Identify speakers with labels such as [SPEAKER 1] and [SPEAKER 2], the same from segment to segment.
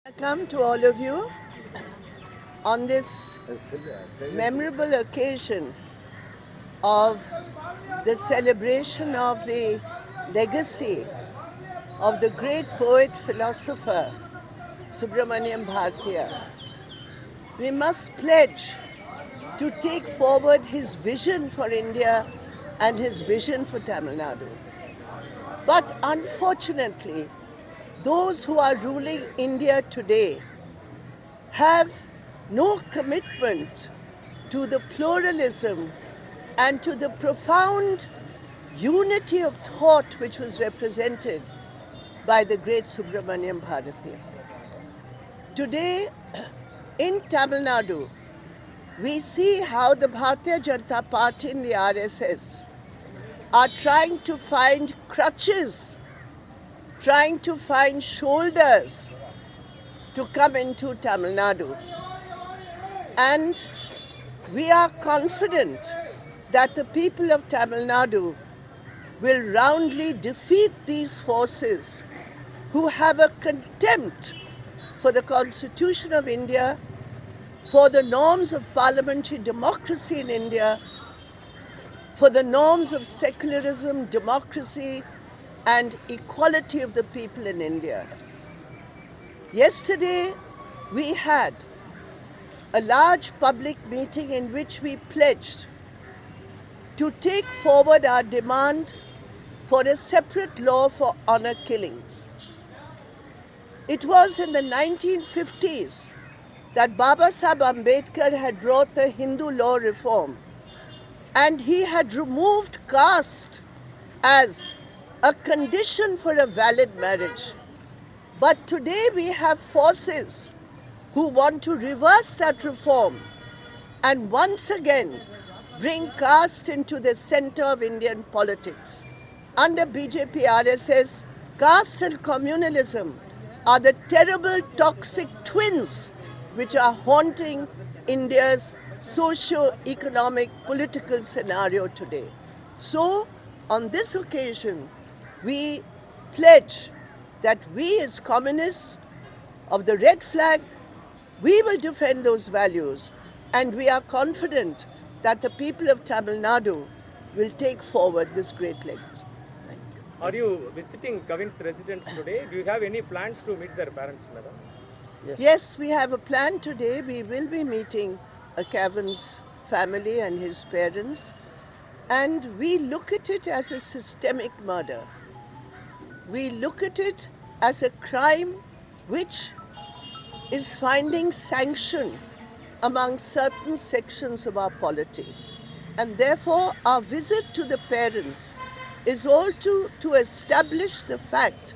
[SPEAKER 1] Welcome to all of you on this memorable occasion of the celebration of the legacy of the great poet philosopher Subramaniam Bharatiya. We must pledge to take forward his vision for India and his vision for Tamil Nadu. But unfortunately, those who are ruling India today have no commitment to the pluralism and to the profound unity of thought which was represented by the great Subramaniam Bharatiya. Today, in Tamil Nadu, we see how the Bharatiya Janata Party and the RSS are trying to find crutches, trying to find shoulders to come into Tamil Nadu. And we are confident that the people of Tamil Nadu will roundly defeat these forces who have a contempt for the Constitution of India, for the norms of parliamentary democracy in India, for the norms of secularism, democracy, and equality of the people in India. Yesterday, we had a large public meeting in which we pledged to take forward our demand for a separate law for honor killings. It was in the 1950s that Baba Saheb Ambedkar had brought the Hindu law reform, and he had removed caste as a condition for a valid marriage. But today we have forces who want to reverse that reform and once again bring caste into the center of Indian politics. Under BJP RSS, caste and communalism are the terrible toxic twins which are haunting India's socio-economic political scenario today. So, on this occasion, we pledge that we as communists of the red flag, we will defend those values, and we are confident that the people of Tamil Nadu will take forward this great legacy.
[SPEAKER 2] Are you visiting Kavin's residence today? Do you have any plans to meet their parents, madam?
[SPEAKER 1] Yes, we have a plan today. We will be meeting Kavan's family and his parents, and we look at it as a systemic murder. We look at it as a crime which is finding sanction among certain sections of our polity. And therefore, our visit to the parents is all to establish the fact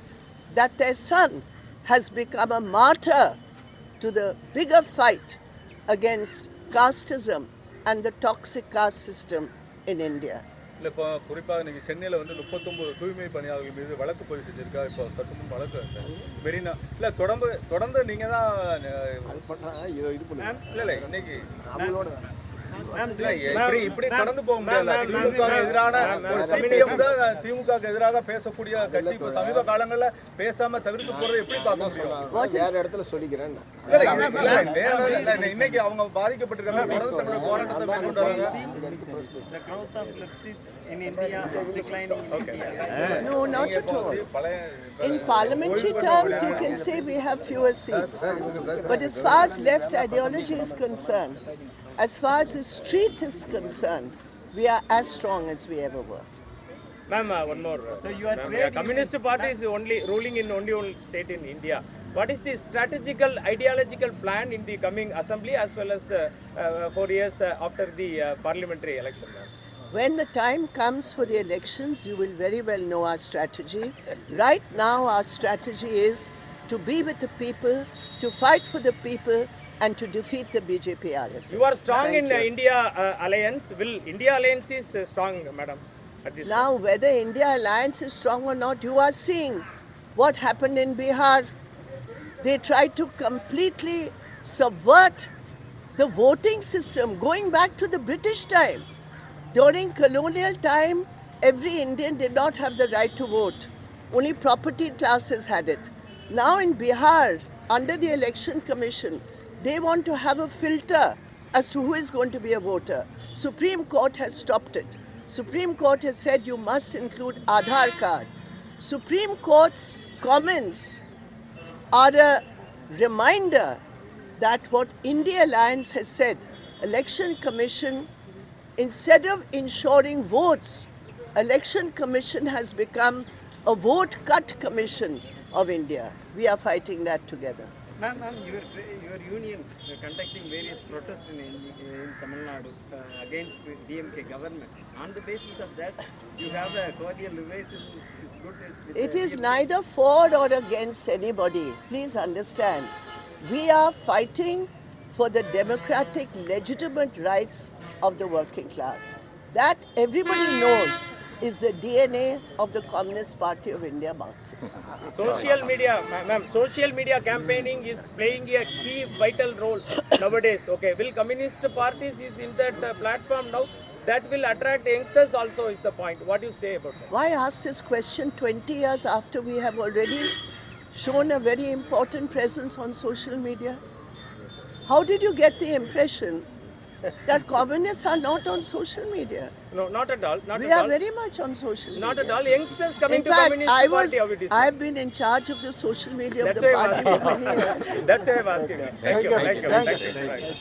[SPEAKER 1] that their son has become a martyr to the bigger fight against casteism and the toxic caste system in India.
[SPEAKER 3] இல்லை இப்போ குறிப்பாக நீங்கள் சென்னையில் வந்து 39 தூய்மை பணியாளர்கள் மீது வழக்கு பதிவு செஞ்சுருக்கா இப்போ சற்று முன் வழக்கு மெரினா இல்லை தொடர்ந்து நீங்கள் தான் இல்லை இன்னைக்கு இப்படி கடந்து போக முடியாது. திமுக எதிராக பேசக்கூடிய கட்சி சமீப காலங்களில் பேசாம தவிர்த்து போறதை எப்படி பார்க்க முடியும்? இடத்துல சொல்லிக்கிறேன் இன்னைக்கு அவங்க பாதிக்கப்பட்டிருக்காங்க, தொடர்ந்து தங்களுடைய போராட்டத்தை மேற்கொண்டாங்க.
[SPEAKER 1] No, not at all. In parliamentary terms, you can say we have fewer seats. But as far as left ideology is concerned, as far as the street is concerned, we are as strong as we ever were.
[SPEAKER 2] Ma'am, one more. So you are Communist Party is only ruling in only one state in India. What is the strategical, ideological plan in the coming assembly as well as the 4 years after the parliamentary election?
[SPEAKER 1] When the time comes for the elections, you will very well know our strategy. Right now, our strategy is to be with the people, to fight for the people, and to defeat the BJP RSS.
[SPEAKER 2] You are strong in India alliance. Will India alliance is strong, madam? At this
[SPEAKER 1] now, point? Whether India alliance is strong or not, you are seeing what happened in Bihar. They tried to completely subvert the voting system, going back to the British time. During colonial time, every Indian did not have the right to vote. Only property classes had it. Now in Bihar, under the Election Commission, they want to have a filter as to who is going to be a voter. Supreme Court has stopped it. Supreme Court has said you must include Aadhaar card. Supreme Court's comments are a reminder that what India Alliance has said, Election Commission, instead of ensuring votes, Election Commission has become a vote cut commission of India. We are fighting that together.
[SPEAKER 4] Ma'am, your unions conducting various protests in Tamil Nadu against DMK government. On the basis of that, you have a cordial relationship. It's good.
[SPEAKER 1] It is neither for or against anybody. Please understand. We are fighting for the democratic, legitimate rights of the working class. That everybody knows is the DNA of the Communist Party of India, Marxist.
[SPEAKER 2] Social media, ma'am, social media campaigning is playing a key vital role nowadays. Okay, will communist parties is in that platform now? That will attract youngsters also is the point. What do you say about that?
[SPEAKER 1] Why ask this question 20 years after we have already shown a very important presence on social media? How did you get the impression that communists are not on social media?
[SPEAKER 2] No, not at all. Not
[SPEAKER 1] We
[SPEAKER 2] at
[SPEAKER 1] are
[SPEAKER 2] all.
[SPEAKER 1] very much on social media.
[SPEAKER 2] Not at all. Youngsters coming
[SPEAKER 1] In
[SPEAKER 2] to
[SPEAKER 1] fact,
[SPEAKER 2] communist party, how it is.
[SPEAKER 1] I've been in charge of the social media
[SPEAKER 2] That's
[SPEAKER 1] of the
[SPEAKER 2] why I'm
[SPEAKER 1] party for
[SPEAKER 2] asking.
[SPEAKER 1] many years.
[SPEAKER 2] That's why I'm asking. Thank you. Thank you. Thank you.